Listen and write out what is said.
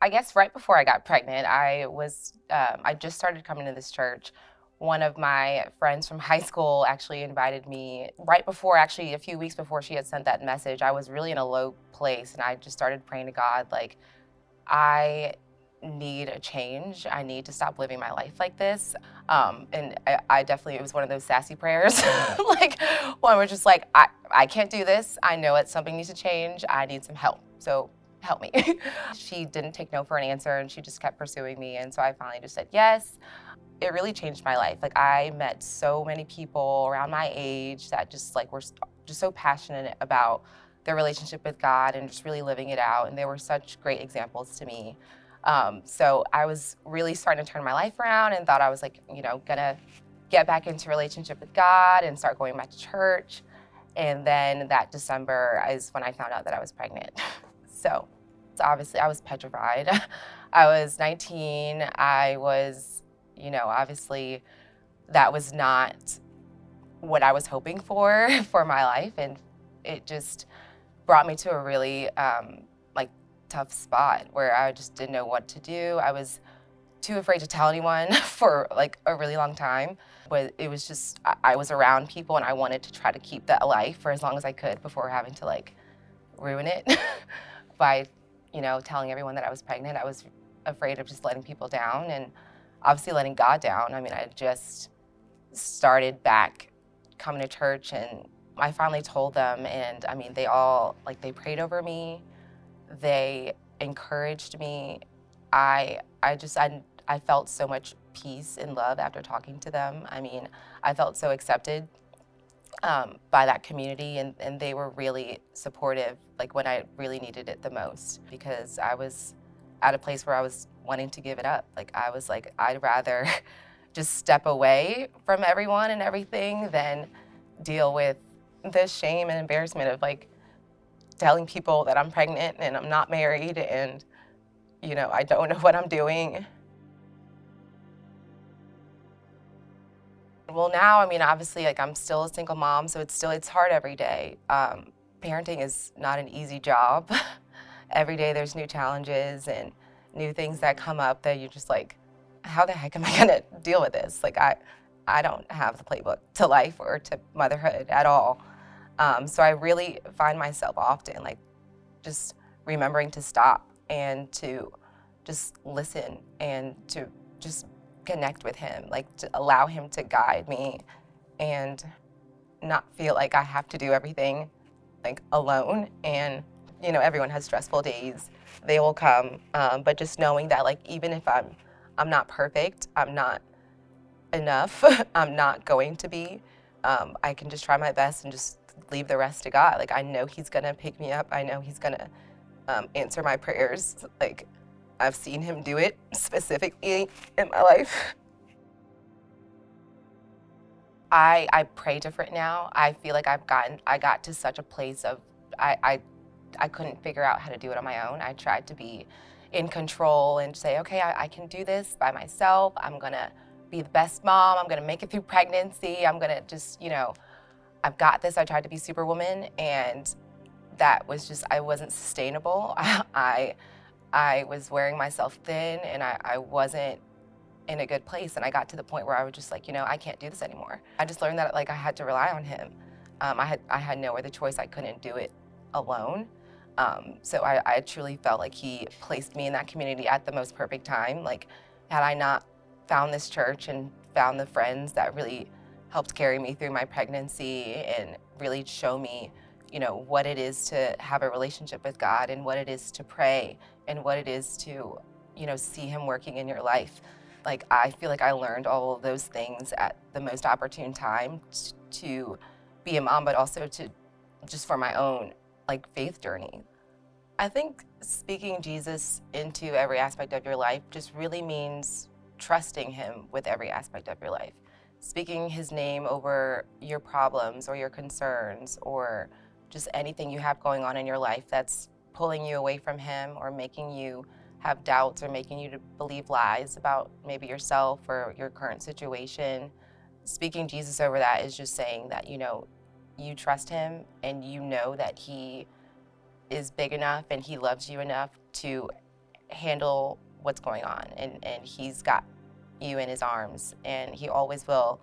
I guess right before I got pregnant, I just started coming to this church. One of my friends from high school actually invited me right before, actually a few weeks before she had sent that message. I was really in a low place and I just started praying to God, like, I need a change. I need to stop living my life like this. And I definitely, it was one of those sassy prayers. Like, one was just like, I can't do this. I know it, something needs to change. I need some help. So help me. She didn't take no for an answer and she just kept pursuing me. And so I finally just said yes. It really changed my life. Like, I met so many people around my age that just like were just so passionate about their relationship with God and just really living it out. And they were such great examples to me. So I was really starting to turn my life around and thought I was like, gonna get back into a relationship with God and start going back to church. And then that December is when I found out that I was pregnant. So obviously I was petrified. I was 19. I was, obviously that was not what I was hoping for for my life. And it just brought me to a really like tough spot where I just didn't know what to do. I was too afraid to tell anyone for like a really long time. But it was just, I was around people and I wanted to try to keep that alive for as long as I could before having to like ruin it by, telling everyone that I was pregnant. I was afraid of just letting people down and obviously letting God down. I mean, I just started back coming to church and I finally told them, and I mean, they all, like, they prayed over me. They encouraged me. I felt so much peace and love after talking to them. I mean, I felt so accepted by that community, and they were really supportive, like when I really needed it the most, because I was at a place where I was wanting to give it up. Like, I was like, I'd rather just step away from everyone and everything than deal with the shame and embarrassment of like telling people that I'm pregnant and I'm not married and, I don't know what I'm doing. Well, now, I mean, obviously, like, I'm still a single mom, so it's hard every day. Parenting is not an easy job. Every day there's new challenges and new things that come up that you're just like, how the heck am I gonna deal with this? Like, I don't have the playbook to life or to motherhood at all. So I really find myself often like just remembering to stop and to just listen and to just connect with him, like to allow him to guide me and not feel like I have to do everything like alone. And everyone has stressful days; they will come. But just knowing that, like, even if I'm not perfect, I'm not enough. I'm not going to be. I can just try my best and just leave the rest to God. Like, I know He's gonna pick me up. I know He's gonna answer my prayers. Like, I've seen Him do it specifically in my life. I pray different now. I feel like I got to such a place of I couldn't figure out how to do it on my own. I tried to be in control and say, okay, I can do this by myself. I'm gonna be the best mom. I'm gonna make it through pregnancy. I'm gonna just, I've got this. I tried to be superwoman, and that was just, I wasn't sustainable. I was wearing myself thin, and I wasn't in a good place. And I got to the point where I was just like, I can't do this anymore. I just learned that, like, I had to rely on him. I had no other choice. I couldn't do it alone. So I truly felt like he placed me in that community at the most perfect time. Like, had I not found this church and found the friends that really helped carry me through my pregnancy and really show me, what it is to have a relationship with God and what it is to pray and what it is to, see him working in your life. Like, I feel like I learned all of those things at the most opportune time to be a mom, but also to just for my own like faith journey. I think speaking Jesus into every aspect of your life just really means trusting him with every aspect of your life. Speaking his name over your problems or your concerns or just anything you have going on in your life that's pulling you away from him or making you have doubts or making you to believe lies about maybe yourself or your current situation. Speaking Jesus over that is just saying that, you trust him and you know that he is big enough and he loves you enough to handle what's going on, and he's got you in his arms, and he always will.